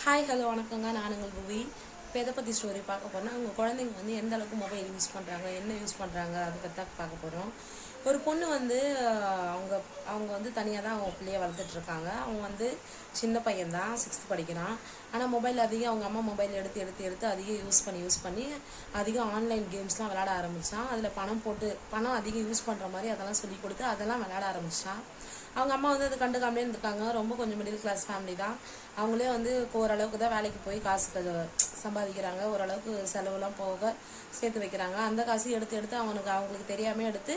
Hi hello வணக்கங்க. நான் உங்கள் புவி. இப்போ எதை பற்றி ஸ்டோரி பார்க்க போகிறோன்னா, உங்கள் குழந்தைங்க வந்து எந்த அளவுக்கு மொபைல் யூஸ் பண்ணுறாங்க, என்ன யூஸ் பண்ணுறாங்க, அதை பற்றி தான் பார்க்க போகிறோம். ஒரு பொண்ணு வந்து அவங்க அவங்க வந்து தனியாக தான் அவங்க பிள்ளைய வளர்த்துட்ருக்காங்க. அவங்க வந்து சின்ன பையன்தான், 6th படிக்கிறான். ஆனால் மொபைல் அதிகம் அவங்க அம்மா மொபைல் எடுத்து எடுத்து எடுத்து அதிகம் யூஸ் பண்ணி அதிகம் ஆன்லைன் கேம்ஸ்லாம் விளையாட ஆரம்பித்தான். அதில் பணம் அதிகம் யூஸ் பண்ணுற மாதிரி அதெல்லாம் சொல்லி கொடுத்து அதெல்லாம் விளையாட ஆரம்பித்தான். அவங்க அம்மா வந்து அது கண்டுக்காமலே இருந்திருக்காங்க. ரொம்ப கொஞ்சம் மிடில் கிளாஸ் ஃபேமிலி தான். அவங்களே வந்து ஓரளவுக்கு தான் வேலைக்கு போய் காசு சம்பாதிக்கிறாங்க. ஓரளவுக்கு செலவுலாம் போக சேர்த்து வைக்கிறாங்க. அந்த காசு எடுத்து அவங்களுக்கு தெரியாமல் எடுத்து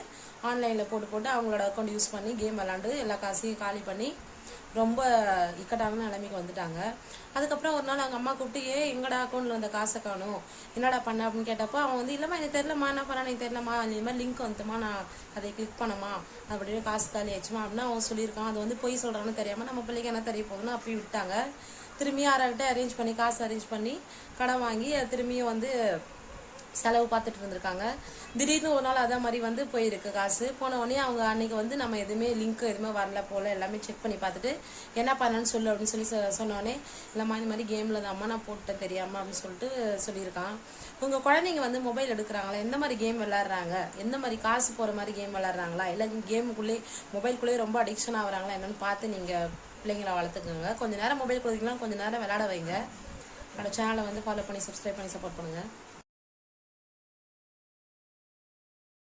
ஆன்லைனில் போட்டு அவங்களோட அக்கௌண்ட் யூஸ் பண்ணி கேம் விளாண்டு எல்லா காசையும் காலி பண்ணி ரொம்ப இக்கட்டான நிலைமைக்கு வந்துட்டாங்க. அதுக்கப்புறம் ஒரு நாள் அவங்க அம்மா கூப்பிட்டு, எங்கடா அக்கௌண்ட்டில் வந்த காசை காணும், என்னடா பண்ண அப்படின்னு கேட்டப்போ அவன் வந்து, இல்லைம்மா எனக்கு தெரியலம்மா, என்ன பண்ணா எனக்கு தெரியலம்மா, இந்த மாதிரி லிங்க் வந்துட்டுமா, நான் அதை கிளிக் பண்ணமா அப்படின்னு காசு காலி ஆச்சுமா அப்படின்னு அவன் சொல்லியிருக்கான். அது வந்து பொய் சொல்கிறான்னு தெரியாமல் நம்ம பிள்ளைக்கு என்ன தெரிய போகுதுன்னு அப்படி விட்டாங்க. திரும்பியும் யாராகிட்ட காசு அரேஞ்ச் பண்ணி கடன் வாங்கி திரும்பியும் வந்து செலவு பார்த்துட்டு இருந்திருக்காங்க. திடீர்னு ஒரு நாள் அதே மாதிரி வந்து போயிருக்கு காசு. போன உடனே அவங்க அன்னைக்கு வந்து நம்ம எதுவுமே லிங்க் எதுவுமே வரல போல் எல்லாமே செக் பண்ணி பார்த்துட்டு என்ன பண்ணேன்னு சொல்லு அப்படின்னு சொல்லி சொன்னோடனே, இல்லைம்மா இந்த மாதிரி கேமில் தான் அம்மா நான் போட்டேன் தெரியாமல் அப்படின்னு சொல்லிட்டு சொல்லியிருக்கான். உங்கள் குழந்தைங்க வந்து மொபைல் எடுக்கிறாங்களா, எந்த மாதிரி கேம் விளாட்றாங்க, எந்த மாதிரி காசு போகிற மாதிரி கேம் விளாட்றாங்களா, இல்லை கேமுக்குள்ளே மொபைலுக்குள்ளேயே ரொம்ப அடிக்ஷன் ஆகுறாங்களா என்னென்னு பார்த்து நீங்கள் பிள்ளைங்களை வளர்த்துக்கோங்க. கொஞ்சம் நேரம் மொபைல் கொடுத்தீங்கன்னா கொஞ்சம் நேரம் விளையாட வைங்க. என்னோட சேனலை வந்து ஃபாலோ பண்ணி சப்ஸ்கிரைப் பண்ணி சப்போர்ட் பண்ணுங்கள்.